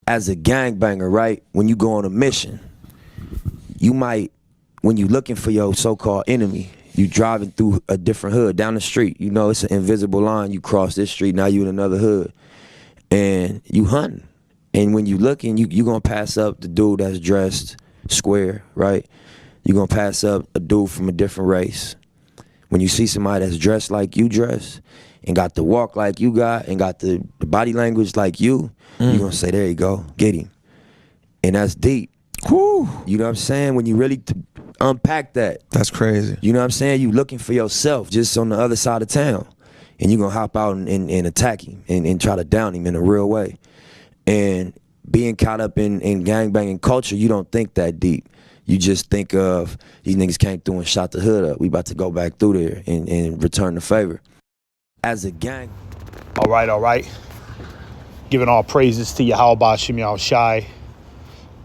as a gangbanger, right? When you go on a mission, you might, when you looking for your so-called enemy, you driving through a different hood down the street. You know, it's an invisible line. You cross this street, now you in another hood, and you hunting. And when you looking, you gonna pass up the dude that's dressed square, right? You gonna pass up a dude from a different race. When you see somebody that's dressed like you dress, and got the walk like you got, and got the body language like you gonna say, there you go, get him. And that's deep. Whew. You know what I'm saying? When you really unpack that. That's crazy. You know what I'm saying? You looking for yourself just on the other side of town. And you gonna hop out and attack him and try to down him in a real way. And being caught up in gangbanging culture, you don't think that deep. You just think of, these niggas came through and shot the hood up. We about to go back through there and return the favor. As a gang. All right. Giving all praises to Yahweh Shem Yahushai,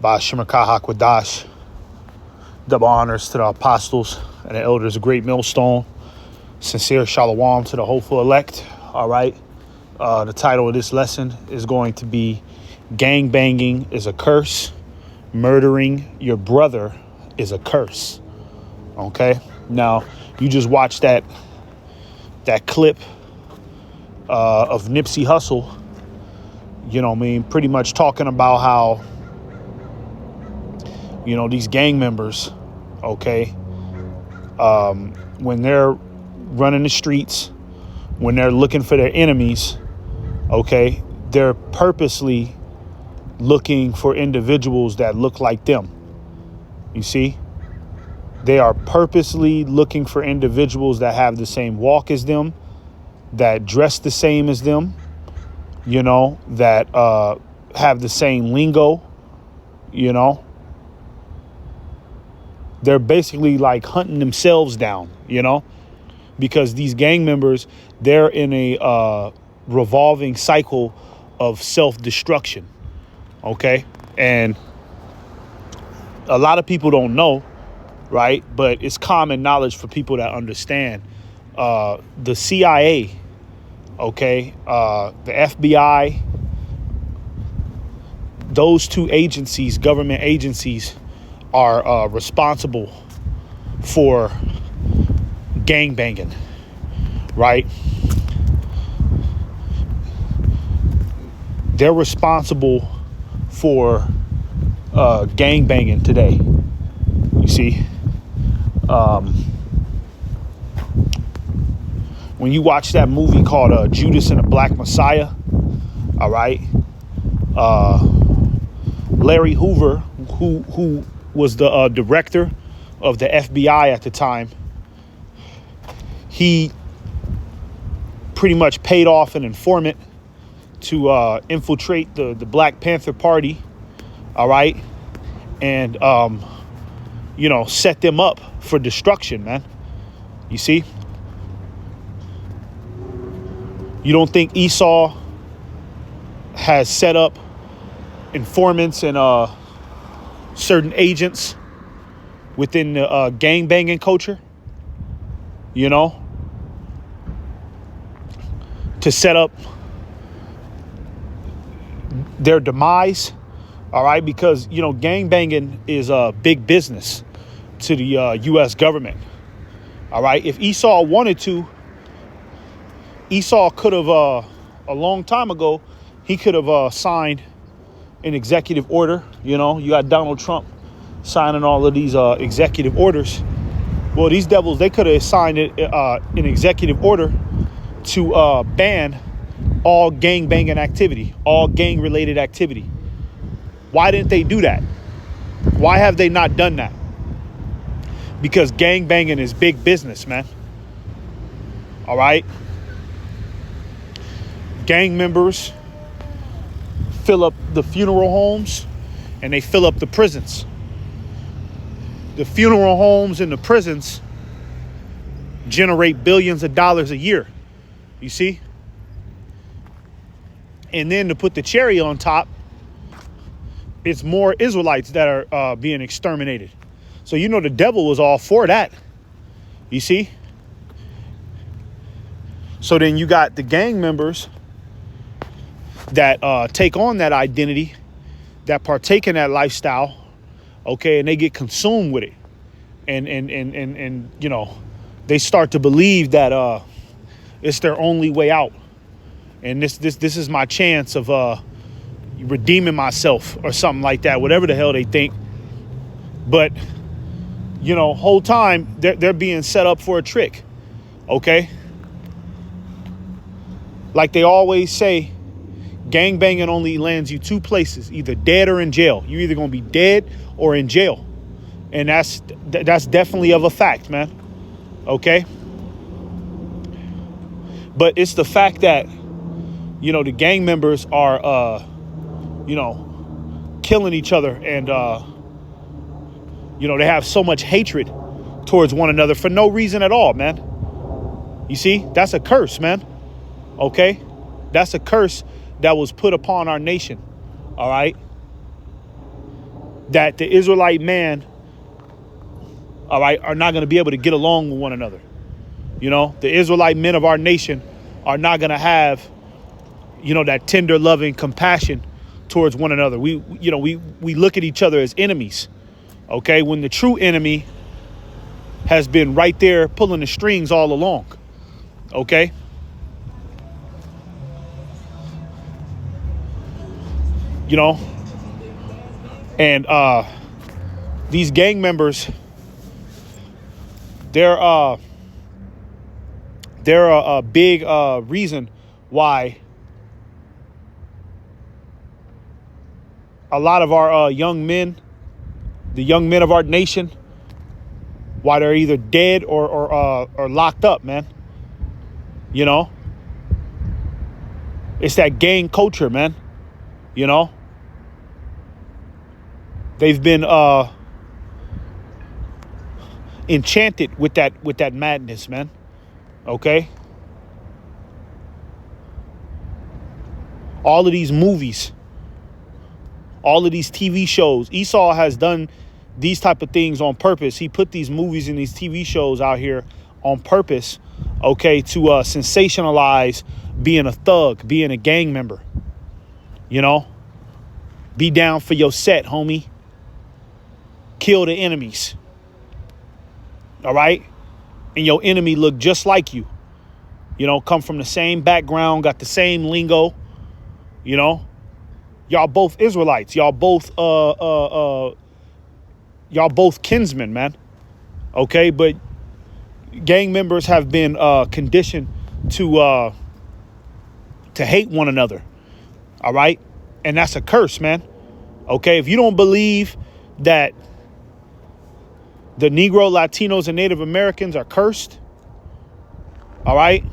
Ba'ashem Hakwadash. Double honors to the apostles and the elders of Great Millstone. Sincere shalom to the hopeful elect. All right. The title of this lesson is going to be Gangbanging is a Curse. Murdering your brother is a curse. Okay. Now, you just watched that clip of Nipsey Hussle, you know what I mean, pretty much talking about how, you know, these gang members, okay, when they're running the streets, when they're looking for their enemies, okay, they're purposely looking for individuals that look like them. You see? They are purposely looking for individuals that have the same walk as them, that dress the same as them, you know, that have the same lingo, you know. They're basically like hunting themselves down, you know, because these gang members, they're in a revolving cycle of self-destruction, okay? And a lot of people don't know, right? But it's common knowledge for people that understand. The CIA, okay, the FBI, those two agencies, government agencies, are responsible for gangbanging, right? They're responsible for gangbanging today. You see, when you watch that movie called Judas and the Black Messiah, all right, Larry Hoover, who was the director of the FBI at the time, he pretty much paid off an informant to infiltrate the Black Panther Party, all right, and you know, set them up for destruction, man. You see? You don't think Esau has set up informants and certain agents within the gangbanging culture, you know, to set up their demise, all right? Because, you know, gangbanging is a big business to the U.S. government, all right? If Esau wanted to, Esau could have, a long time ago, he could have signed an executive order. You know, you got Donald Trump signing all of these executive orders. Well, these devils, they could have signed an executive order to ban all gang-banging activity, all gang-related activity. Why didn't they do that? Why have they not done that? Because gang-banging is big business, man. All right? Gang members fill up the funeral homes and they fill up the prisons. The funeral homes and the prisons generate billions of dollars a year. You see? And then to put the cherry on top, it's more Israelites that are being exterminated. So, you know, the devil was all for that. You see? So then you got the gang members that take on that identity that partake in that lifestyle, okay, and they get consumed with it. And you know, they start to believe that it's their only way out. And this is my chance of redeeming myself or something like that, whatever the hell they think. But, you know, whole time they're being set up for a trick, okay? Like they always say, gangbanging only lands you two places, either dead or in jail. You're either going to be dead or in jail. And that's definitely of a fact, man, okay? But it's the fact that, you know, the gang members are, you know, killing each other. And, you know, they have so much hatred towards one another for no reason at all, man. You see, that's a curse, man. Okay? That's a curse that was put upon our nation. All right? That the Israelite man, all right, are not going to be able to get along with one another. You know, the Israelite men of our nation are not going to have, you know, that tender, loving compassion towards one another. We look at each other as enemies, okay, when the true enemy has been right there pulling the strings all along, okay? You know, and these gang members, they're a big reason why a lot of our young men, the young men of our nation, why they're either dead or locked up, man. You know, it's that gang culture, man. You know, they've been enchanted with that madness, man. Okay. All of these movies, all of these TV shows, Esau has done these type of things on purpose. He put these movies and these TV shows out here on purpose, okay, to sensationalize being a thug, being a gang member. You know, be down for your set, homie. Kill the enemies. All right. And your enemy look just like you. You know, come from the same background, got the same lingo. You know, y'all both Israelites. Y'all both kinsmen, man. Okay, but gang members have been conditioned to hate one another. All right, and that's a curse, man. Okay, if you don't believe that the Negro, Latinos, and Native Americans are cursed, all right,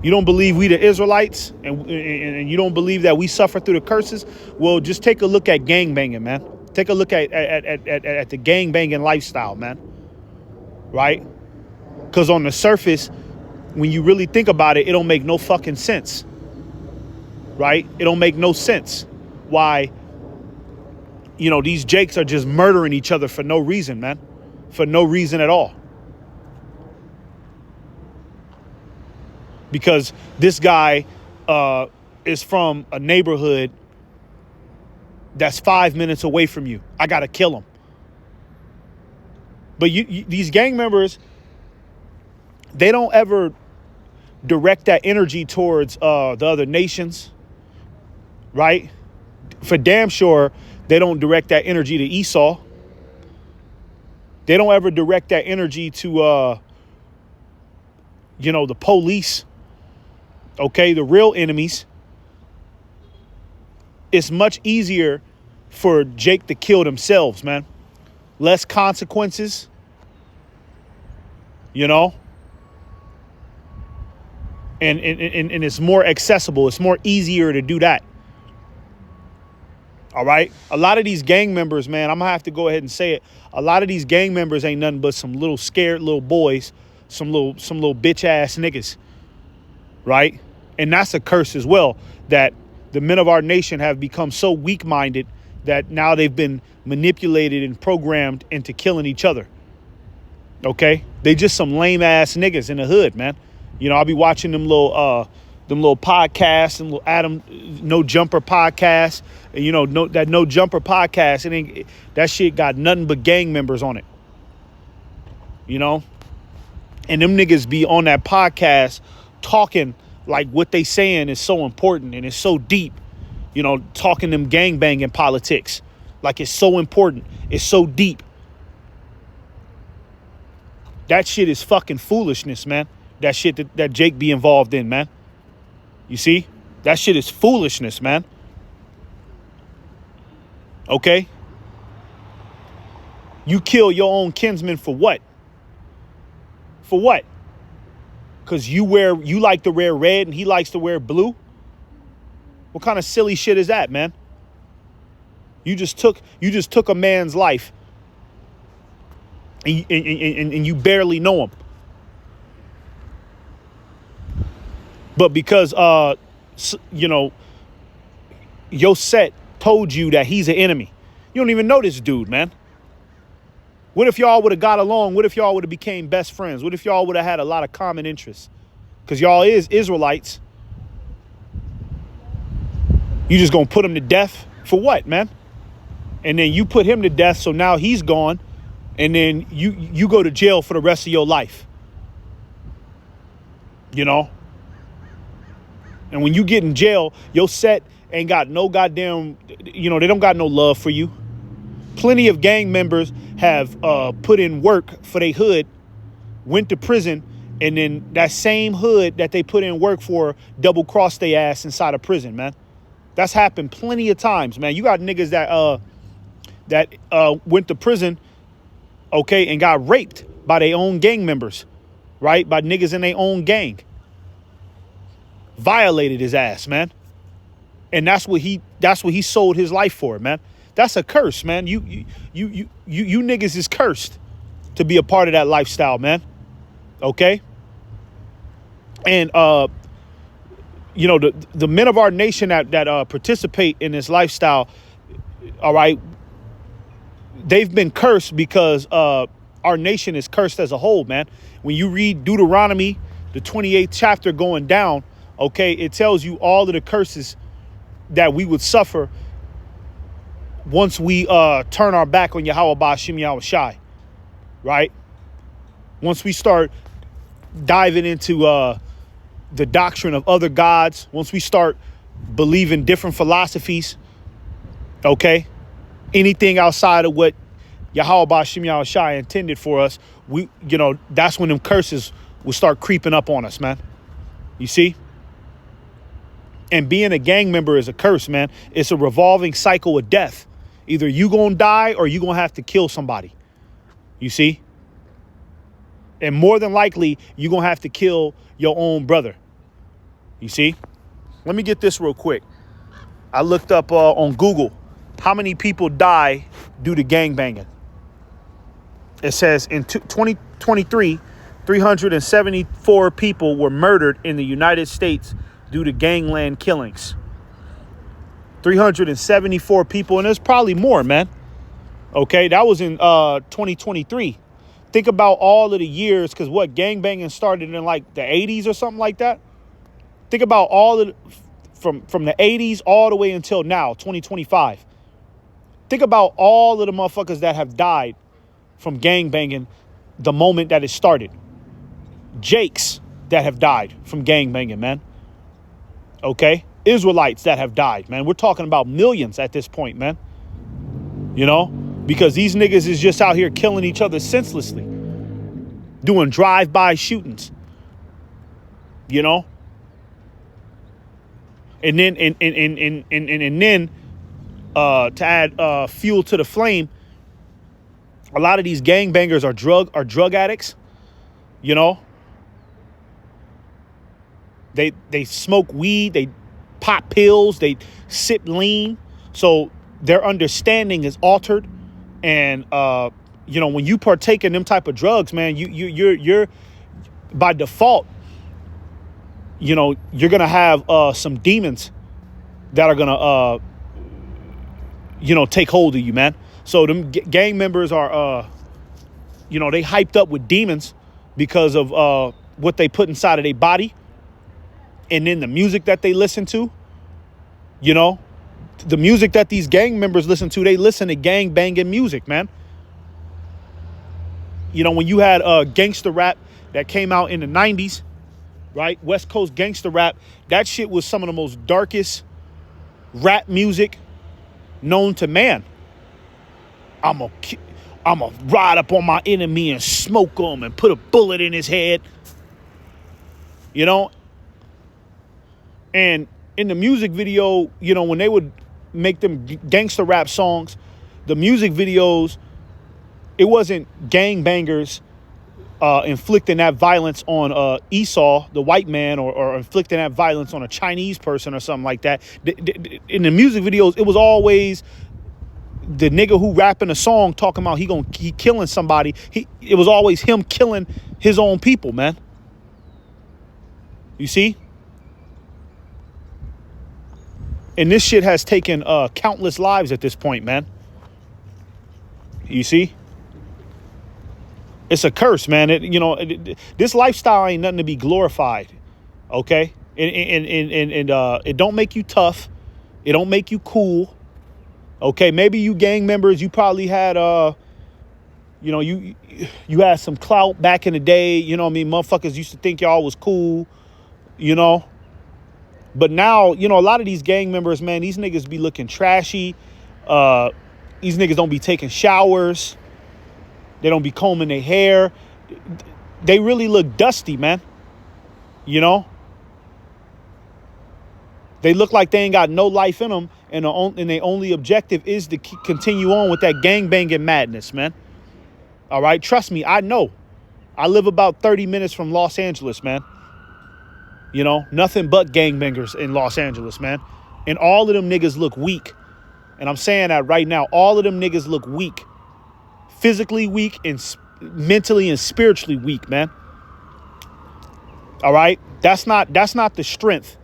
you don't believe we the Israelites, and you don't believe that we suffer through the curses, well, just take a look at gangbanging, man. Take a look at the gangbanging lifestyle, man. Right? Because on the surface, when you really think about it, it don't make no fucking sense. Right? It don't make no sense why, you know, these Jakes are just murdering each other for no reason, man. For no reason at all. Because this guy is from a neighborhood that's 5 minutes away from you. I got to kill him. But these gang members, they don't ever direct that energy towards the other nations, right? For damn sure, they don't direct that energy to Esau. They don't ever direct that energy to, you know, the police. Okay, the real enemies. It's much easier for Jake to kill themselves, man. Less consequences, you know, and it's more accessible. It's more easier to do that. All right. A lot of these gang members, man, I'm gonna have to go ahead and say it. A lot of these gang members ain't nothing but some little scared little boys, some little bitch ass niggas. Right. And that's a curse as well, that the men of our nation have become so weak-minded that now they've been manipulated and programmed into killing each other. Okay? They just some lame-ass niggas in the hood, man. You know, I'll be watching them them little podcasts and little Adam No Jumper podcast. And, you know, that No Jumper podcast, that shit got nothing but gang members on it. You know? And them niggas be on that podcast talking like what they saying is so important and it's so deep. You know, talking them gangbanging politics. Like it's so important. It's so deep. That shit is fucking foolishness, man. That shit that Jake be involved in, man. You see? That shit is foolishness, man. Okay? You kill your own kinsman for what? For what? Because you like to wear red and he likes to wear blue? What kind of silly shit is that, man? You just took a man's life and you barely know him. But because you know, your set told you that he's an enemy. You don't even know this dude, man. What if y'all would have got along? What if y'all would have became best friends? What if y'all would have had a lot of common interests? Because y'all is Israelites. You just gonna put him to death for what, man? And then you put him to death, so now he's gone, and then you go to jail for the rest of your life. You know? And when you get in jail, your set ain't got no goddamn, you know, they don't got no love for you. Plenty of gang members have put in work for their hood, went to prison, and then that same hood that they put in work for double-crossed their ass inside of prison, man. That's happened plenty of times, man. You got niggas that went to prison, okay, and got raped by their own gang members, right? By niggas in their own gang. Violated his ass, man. And that's what he sold his life for, man. That's a curse, man. You niggas is cursed to be a part of that lifestyle, man. Okay? And you know, the men of our nation that participate in this lifestyle, all right, they've been cursed because our nation is cursed as a whole, man. When you read Deuteronomy, the 28th chapter going down, okay, it tells you all of the curses that we would suffer once we turn our back on Yahweh Ba'ashem Yahweh Shai, right? Once we start diving into the doctrine of other gods, once we start believing different philosophies, okay, anything outside of what Yahweh Ba'ashem Yahweh Shai intended for us, you know, that's when them curses will start creeping up on us, man. You see? And being a gang member is a curse, man. It's a revolving cycle of death. Either you gonna die or you gonna have to kill somebody. You see? And more than likely, you gonna have to kill your own brother. You see? Let me get this real quick. I looked up on Google how many people die due to gangbanging. It says in 2023, 374 people were murdered in the United States due to gangland killings. 374 people, and there's probably more, man. Okay, that was in 2023. Think about all of the years, because what, gangbanging started in like the 80s or something like that? Think about all of from the 80s all the way until now, 2025. Think about all of the motherfuckers that have died from gangbanging the moment that it started. Jakes that have died from gangbanging, man. Okay? Israelites that have died, man. We're talking about millions at this point, man. You know? Because these niggas is just out here killing each other senselessly. Doing drive-by shootings. You know? And then to add fuel to the flame, a lot of these gangbangers are drug addicts. You know? They smoke weed, they pop pills, they sip lean. So their understanding is altered. And you know, when you partake in them type of drugs, man, you're by default, you know, you're gonna have some demons that are gonna you know, take hold of you, man. So them gang members are you know, they hyped up with demons because of what they put inside of their body. and then the music that they listen to, you know, the music that these gang members listen to, they listen to gang banging music, man. You know, when you had gangster rap that came out in the 90s, right? West Coast gangster rap, that shit was some of the most darkest rap music known to man. I'm a ride up on my enemy and smoke him and put a bullet in his head. You know? And in the music video, you know, when they would make them gangster rap songs, the music videos, it wasn't gangbangers inflicting that violence on Esau, the white man, or inflicting that violence on a Chinese person or something like that. In the music videos, it was always the nigga who rapping a song talking about he killing somebody. It was always him killing his own people, man. You see? And this shit has taken countless lives at this point, man. You see? It's a curse, man. This lifestyle ain't nothing to be glorified, okay? And it don't make you tough. It don't make you cool, okay? Maybe you gang members, you probably had, you had some clout back in the day. You know what I mean? Motherfuckers used to think y'all was cool, you know? But now, you know, a lot of these gang members, man, these niggas be looking trashy. These niggas don't be taking showers. They don't be combing their hair. They really look dusty, man. You know? They look like they ain't got no life in them, and their only objective is to continue on with that gangbanging madness, man. All right? Trust me, I know. I live about 30 minutes from Los Angeles, man. You know? Nothing but gangbangers in Los Angeles, man. And all of them niggas look weak. And I'm saying that right now. All of them niggas look weak. Physically weak and mentally and spiritually weak, man. All right? That's not the strength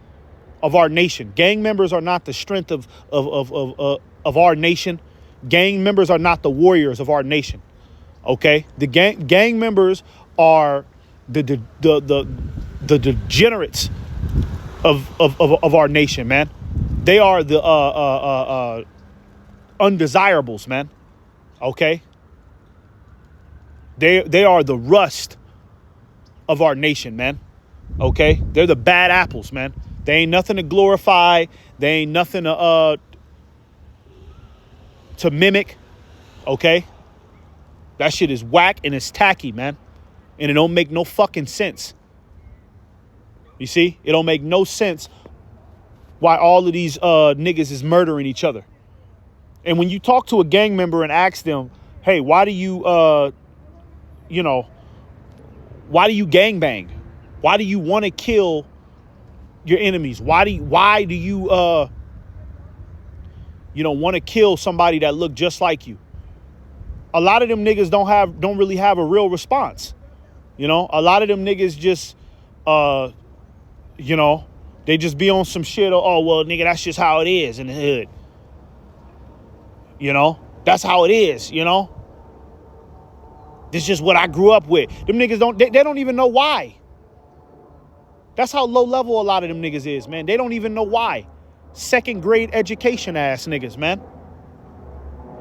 of our nation. Gang members are not the strength of our nation. Gang members are not the warriors of our nation. Okay? The gang members are the degenerates of our nation, man. They are the undesirables, man. Okay? They are the rust of our nation, man. Okay? They're the bad apples, man. They ain't nothing to glorify. They ain't nothing to mimic. Okay? That shit is whack and it's tacky, man. And it don't make no fucking sense. You see? It don't make no sense why all of these niggas is murdering each other. And when you talk to a gang member and ask them, hey, why do you why do you gangbang? Why do you want to kill your enemies? Why do you want to kill somebody that look just like you? A lot of them niggas don't really have a real response. You know, a lot of them niggas just they just be on some shit. Oh, well, nigga, that's just how it is in the hood. You know, that's how it is, you know. This is just what I grew up with. Them niggas they don't even know why. That's how low level a lot of them niggas is, man. They don't even know why. Second grade education ass niggas, man.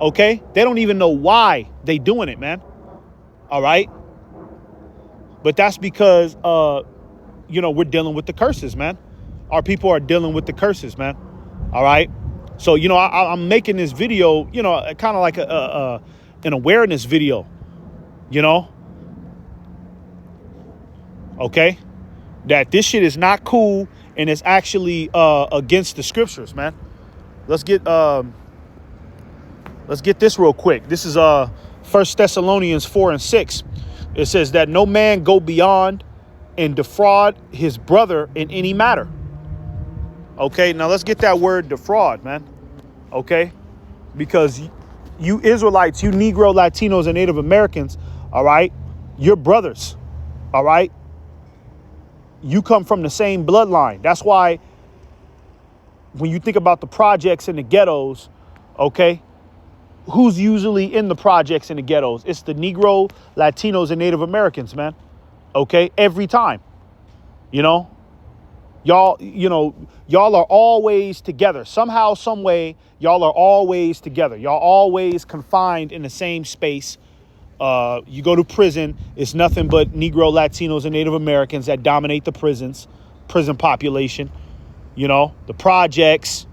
Okay? They don't even know why they doing it, man. All right? But that's because, we're dealing with the curses, man. Our people are dealing with the curses, man. All right? So, I'm making this video, kind of like an awareness video. You know, okay, that this shit is not cool and it's actually against the scriptures, man. Let's get this real quick. This is 1 Thessalonians 4:6. It says that no man go beyond and defraud his brother in any matter. Okay, now let's get that word defraud, man. Okay, because you Israelites, you Negro, Latinos, and Native Americans, all right, you're brothers, all right? You come from the same bloodline. That's why when you think about the projects and the ghettos, okay, who's usually in the projects and the ghettos? It's the Negro, Latinos, and Native Americans, man, okay, every time. You Y'all, you know, y'all are always together. Somehow, some way, y'all are always together. Y'all always confined in the same space. You go to prison, it's nothing but Negro, Latinos, and Native Americans that dominate the prison population. You know, the projects,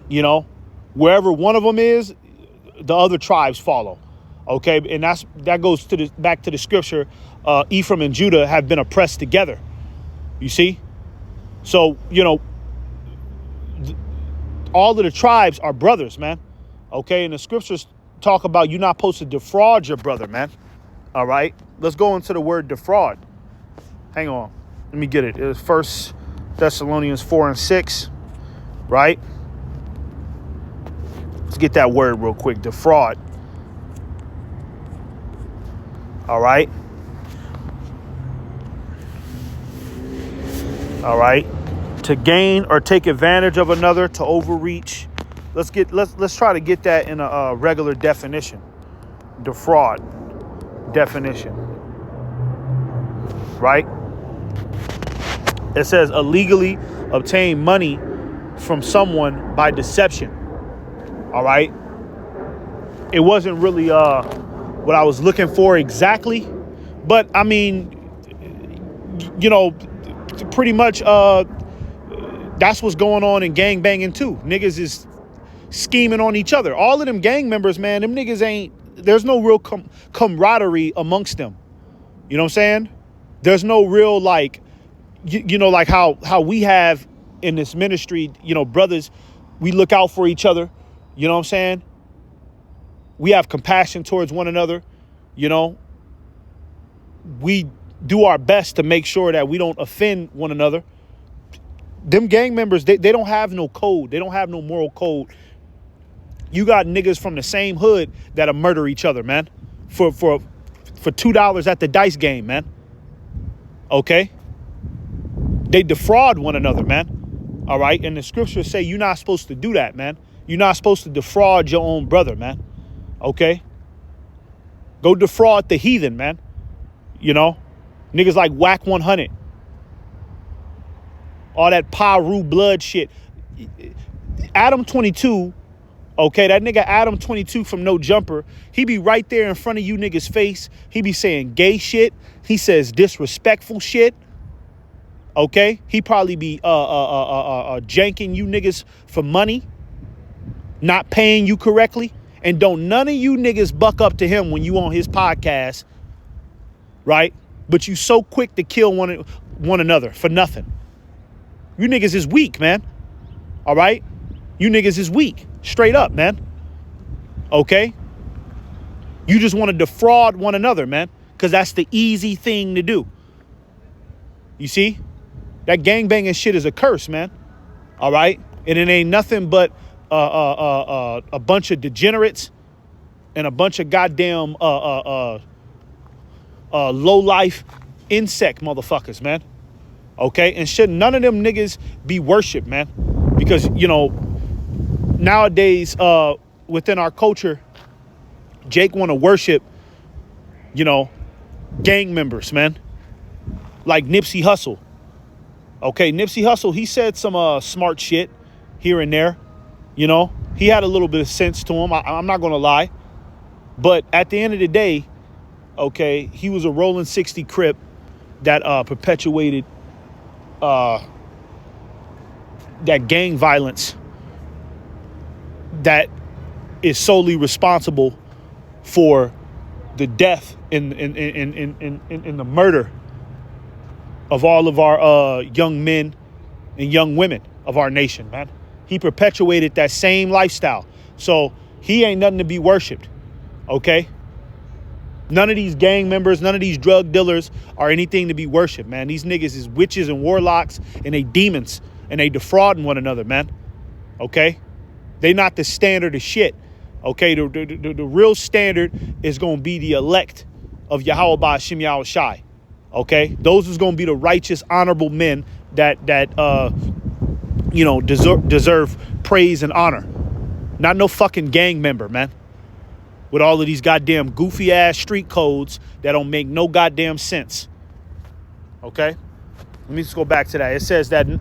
you know, wherever one of them is, the other tribes follow. Okay, and that goes to back to the scripture. Ephraim and Judah have been oppressed together. You see? So, you know, all of the tribes are brothers, man. Okay, and the scriptures talk about you're not supposed to defraud your brother, man. All right, let's go into the word defraud. Hang on, let me get it. It's 1 Thessalonians 4:6, right? Let's get that word real quick, defraud. All right. All right. To gain or take advantage of another, to overreach. Let's try to get that in a regular definition. Defraud definition. Right? It says illegally obtain money from someone by deception. All right? It wasn't really what I was looking for exactly, but I mean, you know, pretty much that's what's going on in gang banging too. Niggas is scheming on each other. All of them gang members, man, them niggas there's no real camaraderie amongst them. You know what I'm saying? There's no real, like, you know, like how we have in this ministry, you know, brothers, we look out for each other. You know what I'm saying? We have compassion towards one another. You know, we do our best to make sure that we don't offend one another. Them gang members, they don't have no code. They don't have no moral code. You got niggas from the same hood that'll murder each other, man, for $2 at the dice game, man. Okay? They defraud one another, man. All right? And the scriptures say you're not supposed to do that, man. You're not supposed to defraud your own brother, man. Okay? Go defraud the heathen, man. You know? Niggas like Whack 100. All that Paru blood shit. Adam 22, okay, that nigga Adam 22 from No Jumper, he be right there in front of you niggas' face. He be saying gay shit. He says disrespectful shit. Okay? He probably be janking you niggas for money, not paying you correctly. And don't none of you niggas buck up to him when you on his podcast, right? But you so quick to kill one another for nothing. You niggas is weak, man. All right? You niggas is weak. Straight up, man. Okay? You just want to defraud one another, man. Because that's the easy thing to do. You see? That gangbanging shit is a curse, man. All right? And it ain't nothing but a bunch of degenerates and a bunch of goddamn low-life insect motherfuckers, man. Okay? And should none of them niggas be worshipped, man. Because, you know, nowadays, within our culture, Jake want to worship, you know, gang members, man. Like Nipsey Hussle. Okay, Nipsey Hussle, he said some smart shit here and there. You know, he had a little bit of sense to him. I'm not going to lie. But at the end of the day, okay, he was a rolling 60 Crip that perpetuated that gang violence that is solely responsible for the death in the murder of all of our young men and young women of our nation, man. He perpetuated that same lifestyle. So he ain't nothing to be worshipped, okay? None of these gang members, none of these drug dealers are anything to be worshipped, man. These niggas is witches and warlocks and they demons and they defrauding one another, man, okay? They not the standard of shit, okay? The real standard is going to be the elect of Yahweh Ba'Shem Yahweh Shai, okay? Those is going to be the righteous, honorable men that you know, deserve praise and honor. Not no fucking gang member, man. With all of these goddamn goofy ass street codes that don't make no goddamn sense. Okay? Let me just go back to that. It says that 1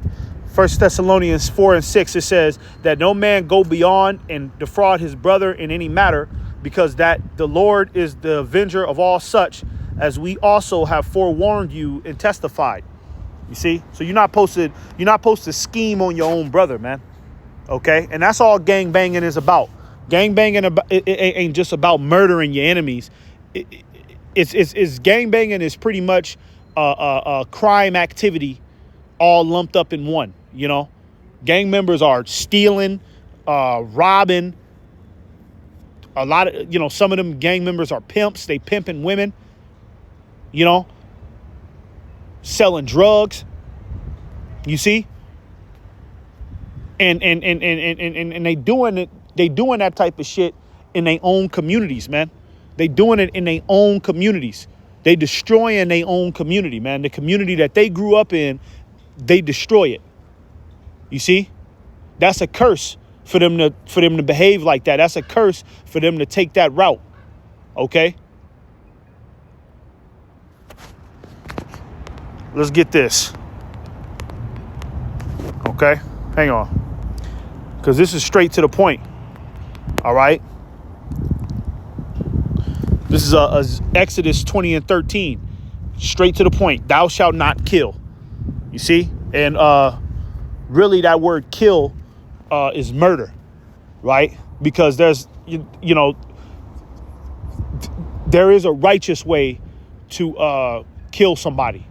Thessalonians 4:6, it says that no man go beyond and defraud his brother in any matter, because that the Lord is the avenger of all such, as we also have forewarned you and testified. You see? So you're not supposed to scheme on your own brother, man. Okay? And that's all gang banging is about. Gang banging it ain't just about murdering your enemies. It's gang banging is pretty much a crime activity all lumped up in one. You know, gang members are stealing, robbing. A lot of, some of them gang members are pimps. They pimping women, selling drugs. You see? And they doing it. They doing that type of shit in their own communities, man. They doing it in their own communities. They destroying their own community, man. The community that they grew up in, they destroy it. You see? That's a curse for them to behave like that. That's a curse for them to take that route. Okay? Let's get this. Okay? Hang on. Because this is straight to the point. All right? This is Exodus 20:13. Straight to the point. Thou shalt not kill. You see? And really that word kill is murder, right? Because there's, there is a righteous way to kill somebody.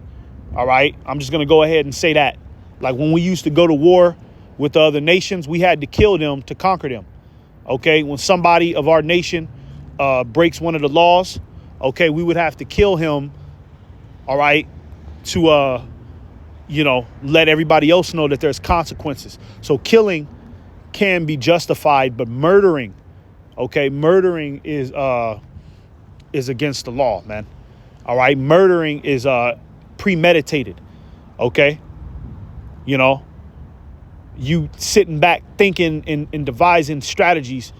All right? I'm just going to go ahead and say that. Like when we used to go to war with the other nations, we had to kill them to conquer them. Okay? When somebody of our nation breaks one of the laws, okay, we would have to kill him, all right, to, let everybody else know that there's consequences. So killing can be justified, but murdering, okay, murdering is against the law, man. All right, murdering is premeditated, okay? You sitting back thinking and devising strategies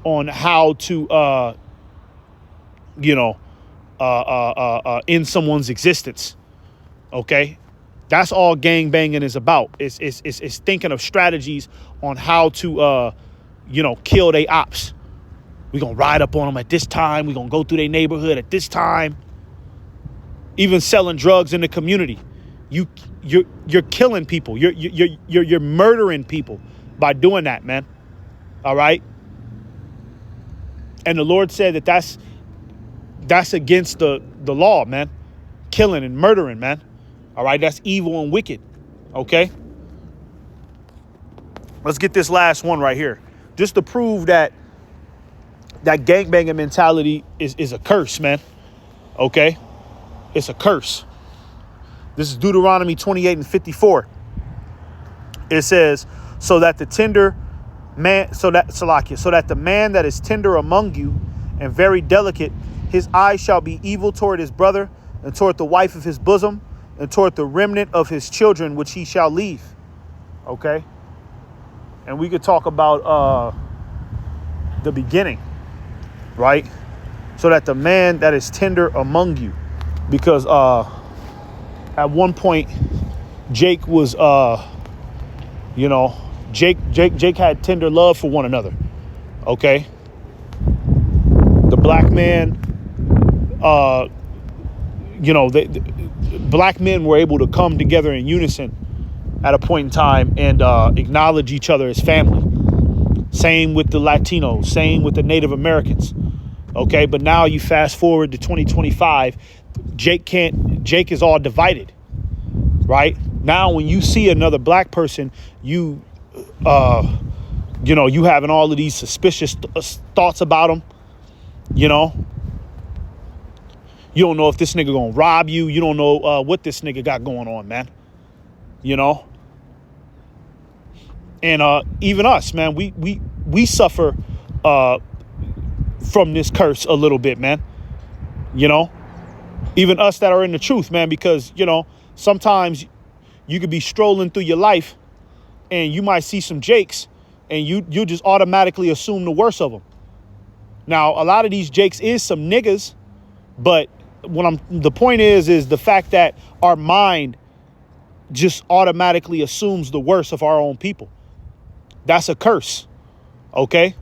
on how to, end someone's existence, okay? That's all gang banging is about. It's thinking of strategies on how to, kill they ops. We're going to ride up on them at this time. We're going to go through their neighborhood at this time. Even selling drugs in the community. You're killing people. You're murdering people by doing that, man. All right. And the Lord said that's against the law, man. Killing and murdering, man. All right. That's evil and wicked. Okay. Let's get this last one right here. Just to prove that gangbanging mentality is a curse, man. Okay. It's a curse. This is Deuteronomy 28:54. It says, so that the man that is tender among you and very delicate, his eye shall be evil toward his brother and toward the wife of his bosom and toward the remnant of his children, which he shall leave. Okay. And we could talk about the beginning, right? So that the man that is tender among you, because at one point Jake was Jake had tender love for one another. Okay. The black man, black men were able to come together in unison at a point in time and acknowledge each other as family. Same with the Latinos, same with the Native Americans. Okay, but now you fast forward to 2025, Jake is all divided, right? Now when you see another black person, you having all of these suspicious thoughts about them, you don't know if this nigga gonna rob you. You don't know what this nigga got going on, man. And even us, man, we suffer from this curse a little bit, man. Even us that are in the truth, man, because, sometimes you could be strolling through your life and you might see some Jakes and you just automatically assume the worst of them. Now, a lot of these Jakes is some niggas, but the point is the fact that our mind just automatically assumes the worst of our own people. That's a curse. Okay?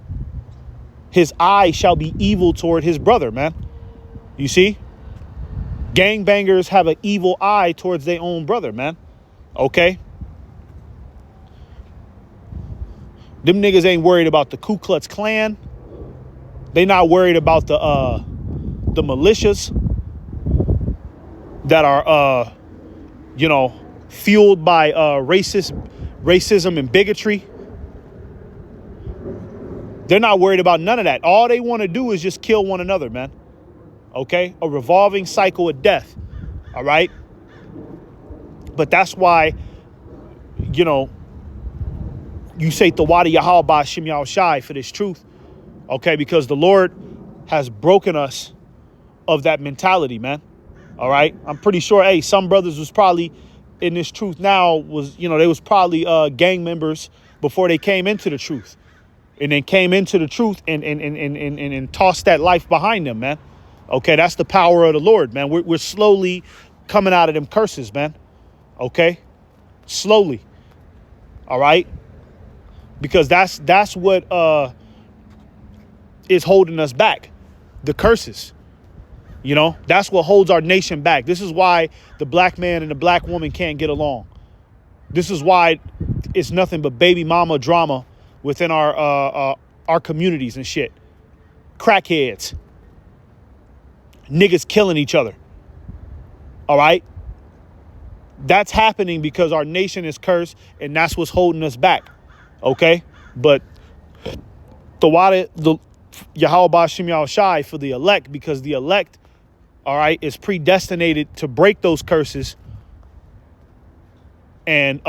His eye shall be evil toward his brother, man. You see? Gangbangers have an evil eye towards their own brother, man. Okay? Them niggas ain't worried about the Ku Klux Klan. They not worried about the militias that are fueled by racism and bigotry. They're not worried about none of that. All they want to do is just kill one another, man. Okay? A revolving cycle of death. All right? But that's why, you say Tawada Yahweh Ba'Shem Yahweh Shai for this truth. Okay? Because the Lord has broken us of that mentality, man. All right? I'm pretty sure, hey, some brothers was probably in this truth now they was probably gang members before they came into the truth. And then came into the truth and tossed that life behind them, man. Okay, that's the power of the Lord, man. We're slowly coming out of them curses, man. Okay, slowly. All right, because that's what is holding us back, the curses. That's what holds our nation back. This is why the black man and the black woman can't get along. This is why it's nothing but baby mama drama within our communities and shit. Crackheads. Niggas killing each other. All right? That's happening because our nation is cursed, and that's what's holding us back. Okay? But the Yahweh Ba'Shem Yahweh Shai for the elect, because the elect, all right, is predestinated to break those curses and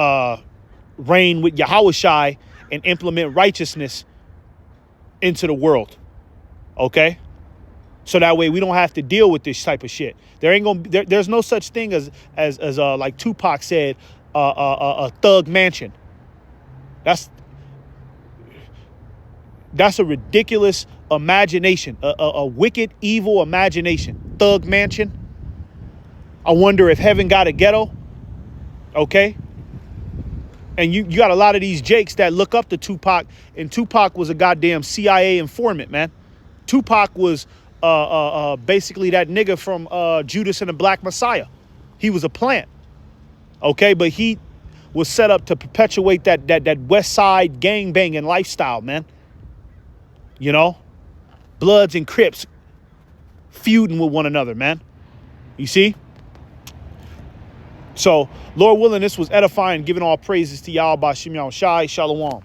reign with Yahweh Shai and implement righteousness into the world. Okay? So that way we don't have to deal with this type of shit. There's no such thing as like Tupac said, a thug mansion. That's a ridiculous imagination, a wicked, evil imagination. Thug mansion. I wonder if heaven got a ghetto. Okay? And you got a lot of these jakes that look up to Tupac, and Tupac was a goddamn CIA informant, man. Tupac was basically that nigga from Judas and the Black Messiah. He was a plant. Okay, but he was set up to perpetuate that West Side gang-banging lifestyle, man. Bloods and Crips feuding with one another, man. You see? So, Lord willing, this was edifying, giving all praises to Yahweh Ba'Shem Yahweh Shai. Shalom.